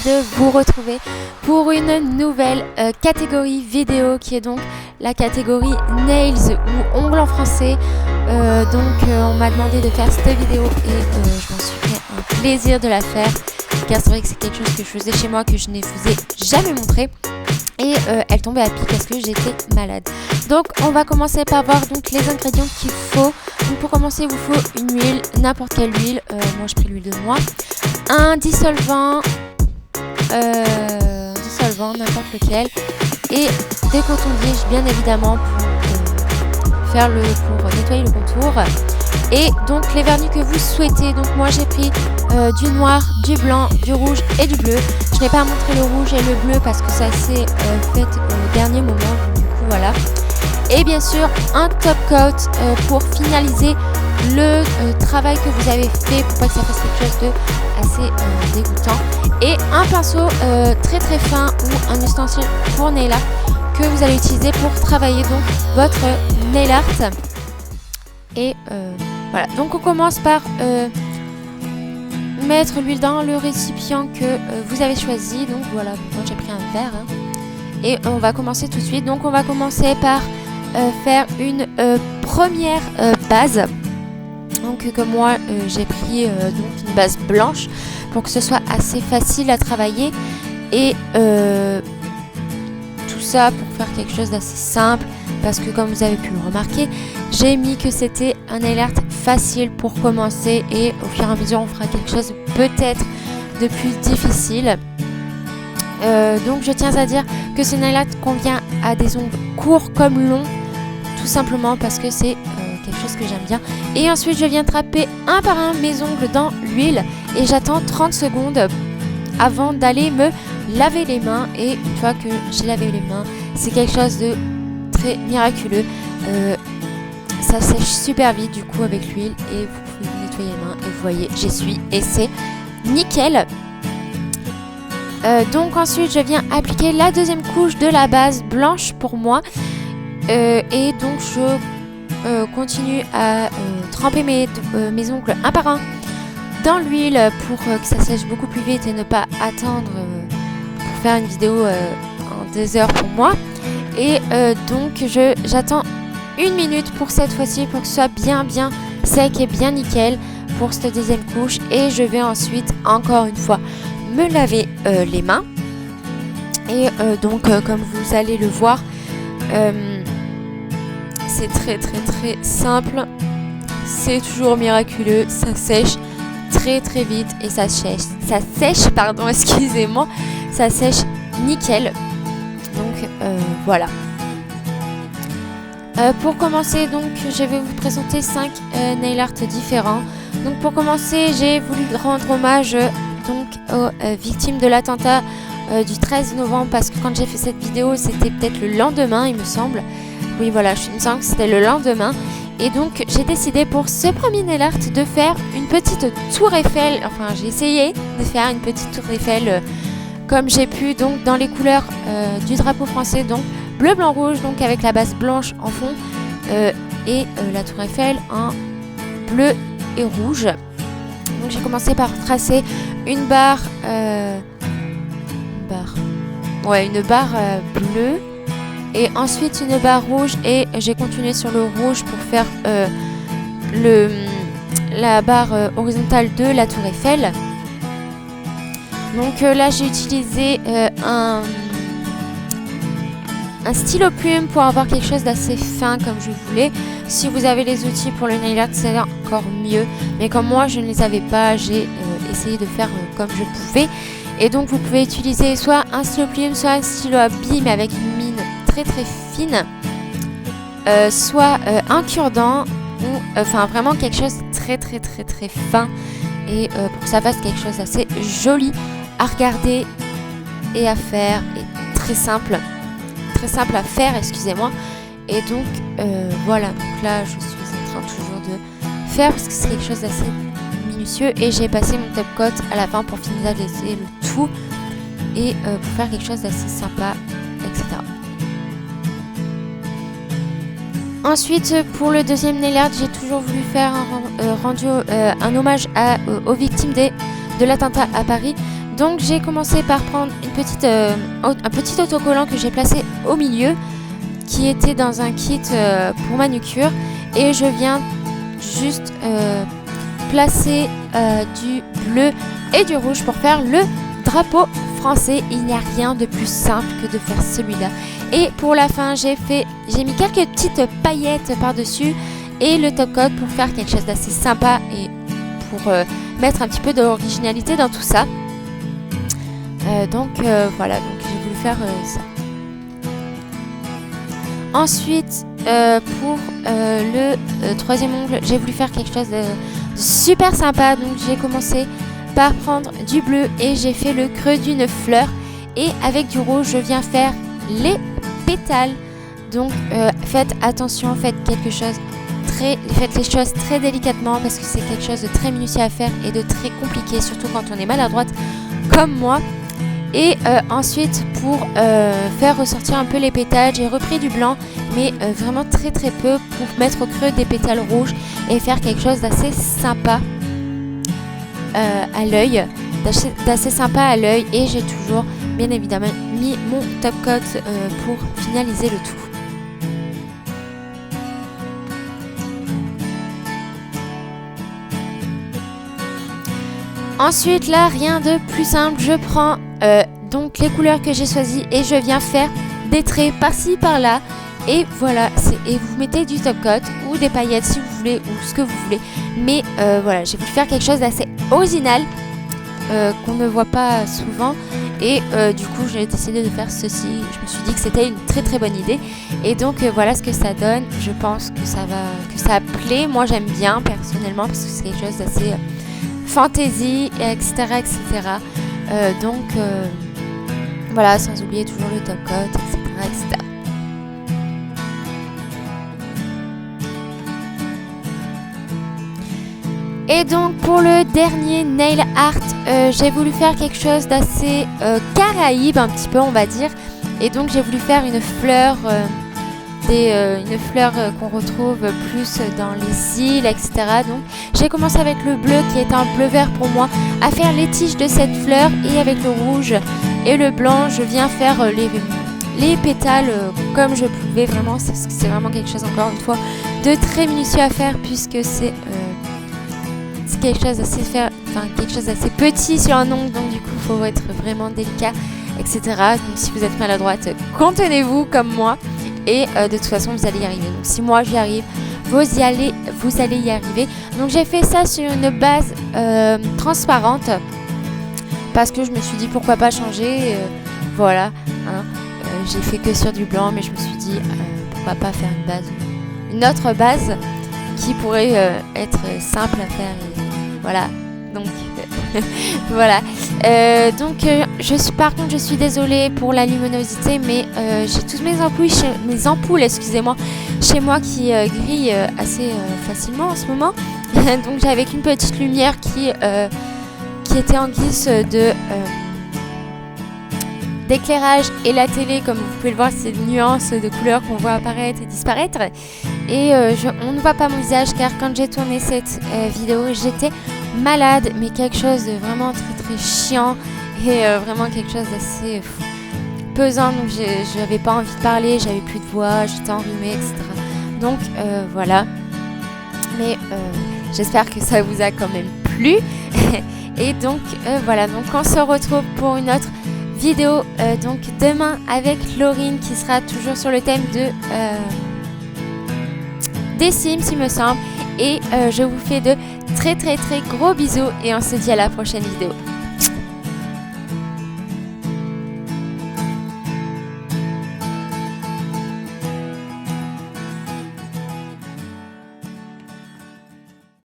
de vous retrouver pour une nouvelle catégorie vidéo qui est donc la catégorie Nails ou ongles en français. On m'a demandé de faire cette vidéo et je m'en suis fait un plaisir de la faire car c'est vrai que c'est quelque chose que je faisais chez moi que je ne vous ai jamais montré. Et elle tombait à pic parce que j'étais malade. Donc on va commencer par voir donc les ingrédients qu'il faut. Donc pour commencer il vous faut une huile, n'importe quelle huile. Moi je pris l'huile de noix. Un dissolvant, n'importe lequel. Et des cotons-tiges bien évidemment pour nettoyer le contour. Et donc les vernis que vous souhaitez. Donc moi j'ai pris du noir, du blanc, du rouge et du bleu. Je n'ai pas montré le rouge et le bleu parce que ça s'est fait au dernier moment. Du coup voilà. Et bien sûr un top coat pour finaliser le travail que vous avez fait pour pas que ça fasse quelque chose de assez dégoûtant. Et un pinceau très très fin ou un ustensile pour nail art que vous allez utiliser pour travailler donc votre nail art. Et voilà, donc on commence par mettre l'huile dans le récipient que vous avez choisi. Donc voilà, moi j'ai pris un verre et on va commencer tout de suite. Donc on va commencer par faire une première base. Donc comme moi j'ai pris donc une base blanche pour que ce soit assez facile à travailler et tout ça pour faire quelque chose d'assez simple parce que comme vous avez pu le remarquer, j'ai mis que c'était un nail art facile pour commencer et au fur et à mesure on fera quelque chose peut-être de plus difficile. Donc je tiens à dire que ce nail art convient à des ongles courts comme longs, tout simplement parce que c'est quelque chose que j'aime bien. Et ensuite je viens trapper un par un mes ongles dans l'huile et j'attends 30 secondes avant d'aller me laver les mains. Et une fois que j'ai lavé les mains, c'est quelque chose de très miraculeux. Ça sèche super vite du coup avec l'huile et vous pouvez nettoyer les mains et vous voyez j'essuie et c'est nickel. Donc ensuite je viens appliquer la deuxième couche de la base blanche pour moi et donc je continue à tremper mes ongles un par un dans l'huile pour que ça sèche beaucoup plus vite et ne pas attendre pour faire une vidéo en 2 heures pour moi. Et donc j'attends 1 minute pour cette fois-ci pour que ce soit bien sec et bien nickel pour cette deuxième couche. Et je vais ensuite encore une fois me laver les mains. Et comme vous allez le voir, c'est très simple. C'est toujours miraculeux. Ça sèche très vite et ça sèche excusez-moi, ça sèche nickel. Donc voilà. Pour commencer, donc je vais vous présenter 5 nail art différents. Donc pour commencer, j'ai voulu rendre hommage aux victimes de l'attentat du 13 novembre parce que quand j'ai fait cette vidéo, c'était peut-être le lendemain, il me semble. Oui, voilà, il me semble que c'était le lendemain. Et donc j'ai décidé pour ce premier nail art de faire une petite tour Eiffel. Enfin, j'ai essayé de faire une petite tour Eiffel comme j'ai pu, donc dans les couleurs du drapeau français, donc bleu, blanc, rouge, donc avec la base blanche en fond et la tour Eiffel en bleu et rouge. Donc j'ai commencé par tracer une barre bleue et ensuite une barre rouge et j'ai continué sur le rouge pour faire la barre horizontale de la tour Eiffel. Donc là j'ai utilisé un stylo plume pour avoir quelque chose d'assez fin comme je voulais. Si vous avez les outils pour le nail art, c'est encore mieux. Mais comme moi je ne les avais pas, j'ai essayé de faire comme je pouvais. Et donc vous pouvez utiliser soit un stylo plume, soit un stylo à billes mais avec une mine très fine, soit un cure-dent ou enfin vraiment quelque chose de très fin. Et pour que ça fasse quelque chose d'assez joli à regarder et à faire et très simple à faire, excusez-moi. Et donc voilà, donc là je suis en train toujours de faire parce que c'est quelque chose d'assez minutieux et j'ai passé mon top coat à la fin pour finaliser le tout et pour faire quelque chose d'assez sympa, etc. Ensuite pour le deuxième nail art, j'ai toujours voulu faire un hommage aux victimes de l'attentat à Paris. Donc j'ai commencé par prendre un petit autocollant que j'ai placé au milieu, qui était dans un kit pour manucure, et je viens juste placer du bleu et du rouge pour faire le drapeau français. Il n'y a rien de plus simple que de faire celui-là. Et pour la fin, j'ai mis quelques petites paillettes par-dessus et le top coat pour faire quelque chose d'assez sympa et pour mettre un petit peu d'originalité dans tout ça. Voilà, donc j'ai voulu faire ça. Ensuite, pour le troisième ongle, j'ai voulu faire quelque chose de super sympa. Donc j'ai commencé par prendre du bleu et j'ai fait le creux d'une fleur. Et avec du rouge, je viens faire les pétales. Donc faites attention, faites les choses très délicatement parce que c'est quelque chose de très minutieux à faire et de très compliqué, surtout quand on est maladroite comme moi. Et ensuite, pour faire ressortir un peu les pétales, j'ai repris du blanc, mais vraiment très très peu pour mettre au creux des pétales rouges et faire quelque chose d'assez sympa à l'œil, et j'ai toujours bien évidemment mis mon top coat pour finaliser le tout. Ensuite là, rien de plus simple, je prends donc les couleurs que j'ai choisies et je viens faire des traits par-ci par-là, et voilà, et vous mettez du top coat ou des paillettes si vous voulez, ou ce que vous voulez, mais voilà, j'ai voulu faire quelque chose d'assez original qu'on ne voit pas souvent, et du coup j'ai décidé de faire ceci. Je me suis dit que c'était une très très bonne idée, et donc voilà ce que ça donne. Je pense que ça plaît, moi j'aime bien personnellement parce que c'est quelque chose d'assez fantasy, etc. etc. Voilà, sans oublier toujours le top coat, etc. etc. Et donc pour le dernier nail art, j'ai voulu faire quelque chose d'assez caraïbe un petit peu, on va dire. Et donc j'ai voulu faire une fleur, une fleur qu'on retrouve plus dans les îles, etc. Donc j'ai commencé avec le bleu qui est un bleu vert pour moi, à faire les tiges de cette fleur, et avec le rouge et le blanc je viens faire les pétales comme je pouvais. Vraiment c'est vraiment quelque chose, encore une fois, de très minutieux à faire, puisque c'est quelque chose d'assez petit sur un ongle, donc du coup il faut être vraiment délicat, etc. Donc si vous êtes maladroite, contenez-vous comme moi, et de toute façon vous allez y arriver. Donc si moi j'y arrive, vous allez y arriver. Donc j'ai fait ça sur une base transparente parce que je me suis dit pourquoi pas changer, voilà, hein. J'ai fait que sur du blanc, mais je me suis dit pourquoi pas faire une autre base qui pourrait être simple à faire, et voilà. Donc voilà. Par contre je suis désolée pour la luminosité, mais j'ai toutes mes ampoules chez moi qui grillent assez facilement en ce moment. Donc j'avais qu'une petite lumière qui était en guise d'éclairage, et la télé, comme vous pouvez le voir, c'est des nuances de couleurs qu'on voit apparaître et disparaître. Et on ne voit pas mon visage, car quand j'ai tourné cette vidéo, j'étais malade, mais quelque chose de vraiment très très chiant, et vraiment quelque chose d'assez pesant. Donc j'avais pas envie de parler, j'avais plus de voix, j'étais enrhumée, etc. Donc voilà. Mais j'espère que ça vous a quand même plu. Et donc voilà, donc on se retrouve pour une autre vidéo donc demain avec Laurine, qui sera toujours sur le thème des Sims, il me semble. Et je vous fais de très très très gros bisous, et on se dit à la prochaine vidéo.